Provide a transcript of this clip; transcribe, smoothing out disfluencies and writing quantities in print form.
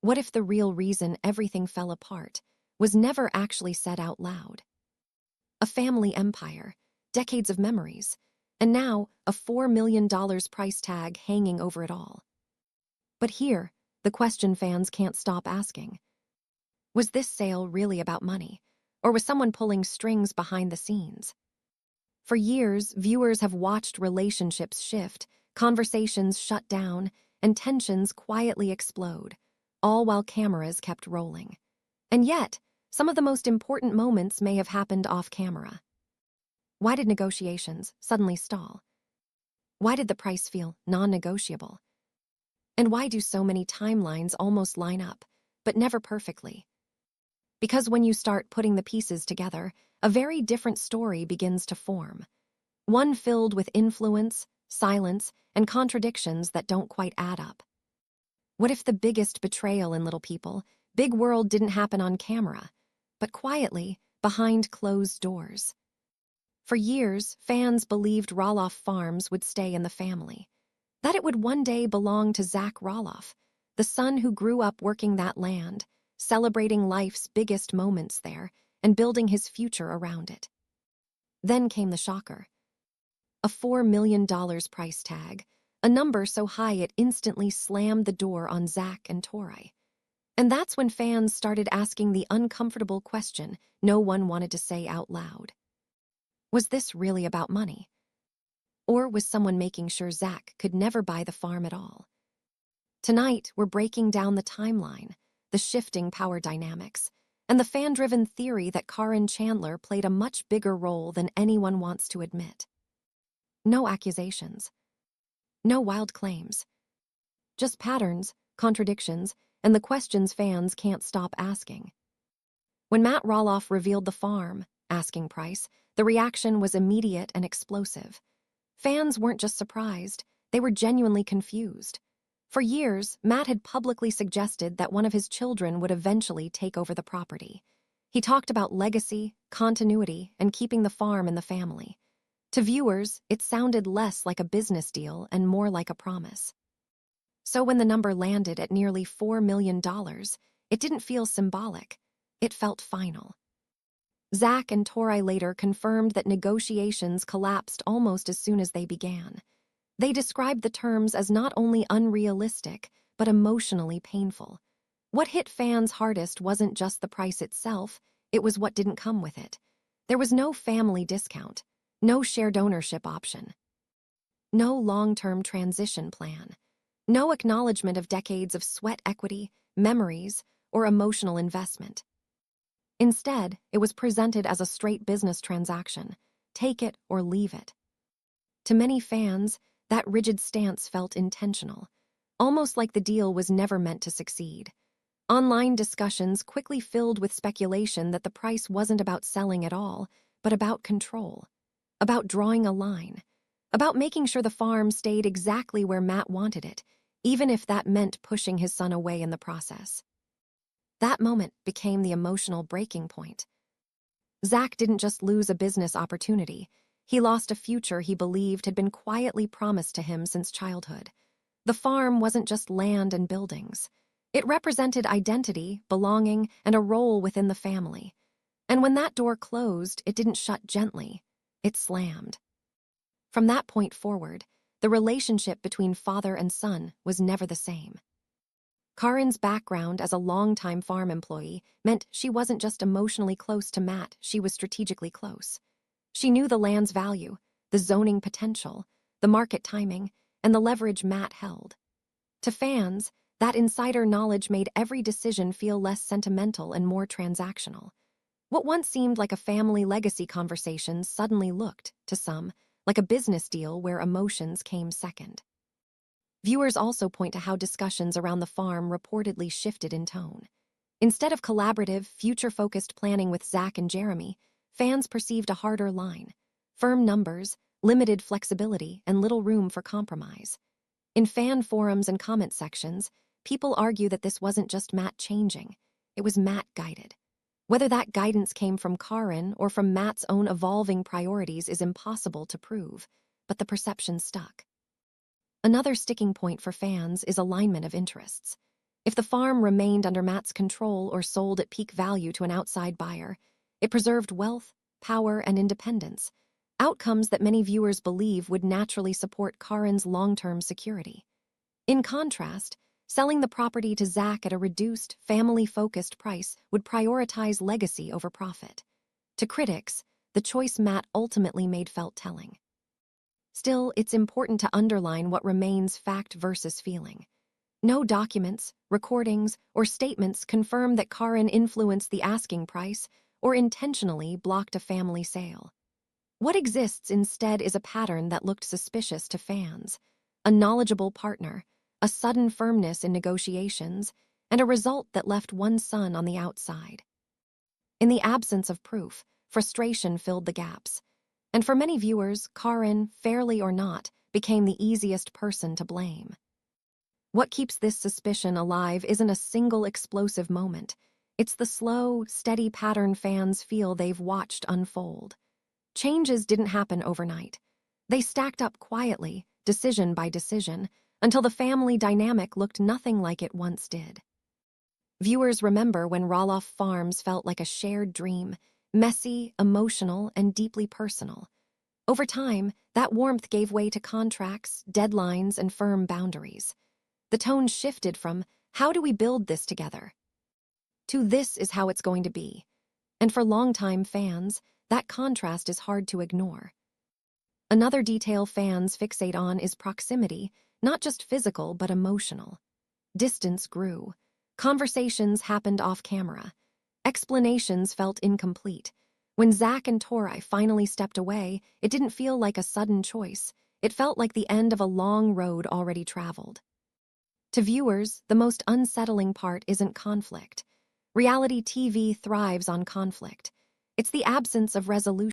What if the real reason everything fell apart was never actually said out loud? A family empire, decades of memories, and now a $4 million price tag hanging over it all. But here, the question fans can't stop asking. Was this sale really about money, or was someone pulling strings behind the scenes? For years, viewers have watched relationships shift, conversations shut down, and tensions quietly explode, all while cameras kept rolling. And yet, some of the most important moments may have happened off camera. Why did negotiations suddenly stall? Why did the price feel non-negotiable? And why do so many timelines almost line up, but never perfectly? Because when you start putting the pieces together, a very different story begins to form. One filled with influence, silence, and contradictions that don't quite add up. What if the biggest betrayal in Little People, Big World didn't happen on camera, but quietly, behind closed doors? For years, fans believed Roloff Farms would stay in the family, that it would one day belong to Zach Roloff, the son who grew up working that land, celebrating life's biggest moments there, and building his future around it. Then came the shocker. A $4 million price tag, a number so high it instantly slammed the door on Zach and Tori. And that's when fans started asking the uncomfortable question no one wanted to say out loud. Was this really about money? Or was someone making sure Zach could never buy the farm at all? Tonight, we're breaking down the timeline, the shifting power dynamics, and the fan-driven theory that Caryn Chandler played a much bigger role than anyone wants to admit. No accusations. No wild claims. Just patterns, contradictions, and the questions fans can't stop asking. When Matt Roloff revealed the farm, asking price, the reaction was immediate and explosive. Fans weren't just surprised, they were genuinely confused. For years, Matt had publicly suggested that one of his children would eventually take over the property. He talked about legacy, continuity, and keeping the farm in the family. To viewers, it sounded less like a business deal and more like a promise. So when the number landed at nearly $4 million, it didn't feel symbolic. It felt final. Zach and Tori later confirmed that negotiations collapsed almost as soon as they began. They described the terms as not only unrealistic, but emotionally painful. What hit fans hardest wasn't just the price itself, it was what didn't come with it. There was no family discount, no shared ownership option, no long-term transition plan, no acknowledgement of decades of sweat equity, memories, or emotional investment. Instead, it was presented as a straight business transaction, take it or leave it. To many fans, that rigid stance felt intentional, almost like the deal was never meant to succeed. Online discussions quickly filled with speculation that the price wasn't about selling at all, but about control, about drawing a line, about making sure the farm stayed exactly where Matt wanted it, even if that meant pushing his son away in the process. That moment became the emotional breaking point. Zach didn't just lose a business opportunity, he lost a future he believed had been quietly promised to him since childhood. The farm wasn't just land and buildings. It represented identity, belonging, and a role within the family. And when that door closed, it didn't shut gently. It slammed. From that point forward, the relationship between father and son was never the same. Caryn's background as a longtime farm employee meant she wasn't just emotionally close to Matt, she was strategically close. She knew the land's value, the zoning potential, the market timing, and the leverage Matt held. To fans, that insider knowledge made every decision feel less sentimental and more transactional. What once seemed like a family legacy conversation suddenly looked, to some, like a business deal where emotions came second. Viewers also point to how discussions around the farm reportedly shifted in tone. Instead of collaborative, future-focused planning with Zach and Jeremy, fans perceived a harder line, firm numbers, limited flexibility, and little room for compromise. In fan forums and comment sections, people argue that this wasn't just Matt changing, it was Matt guided. Whether that guidance came from Caryn or from Matt's own evolving priorities is impossible to prove, but the perception stuck. Another sticking point for fans is alignment of interests. If the farm remained under Matt's control or sold at peak value to an outside buyer, it preserved wealth, power, and independence, outcomes that many viewers believe would naturally support Caryn's long-term security. In contrast, selling the property to Zach at a reduced, family-focused price would prioritize legacy over profit. To critics, the choice Matt ultimately made felt telling. Still, it's important to underline what remains fact versus feeling. No documents, recordings, or statements confirm that Caryn influenced the asking price or intentionally blocked a family sale. What exists instead is a pattern that looked suspicious to fans: a knowledgeable partner, a sudden firmness in negotiations, and a result that left one son on the outside. In the absence of proof, frustration filled the gaps, and for many viewers, Caryn, fairly or not, became the easiest person to blame. What keeps this suspicion alive isn't a single explosive moment. It's the slow, steady pattern fans feel they've watched unfold. Changes didn't happen overnight. They stacked up quietly, decision by decision, until the family dynamic looked nothing like it once did. Viewers remember when Roloff Farms felt like a shared dream, messy, emotional, and deeply personal. Over time, that warmth gave way to contracts, deadlines, and firm boundaries. The tone shifted from, "How do we build this together?" to "This is how it's going to be." And for longtime fans, that contrast is hard to ignore. Another detail fans fixate on is proximity, not just physical but emotional. Distance grew. Conversations happened off camera. Explanations felt incomplete. When Zach and Tori finally stepped away, it didn't feel like a sudden choice. It felt like the end of a long road already traveled. To viewers, the most unsettling part isn't conflict. Reality TV thrives on conflict. It's the absence of resolution.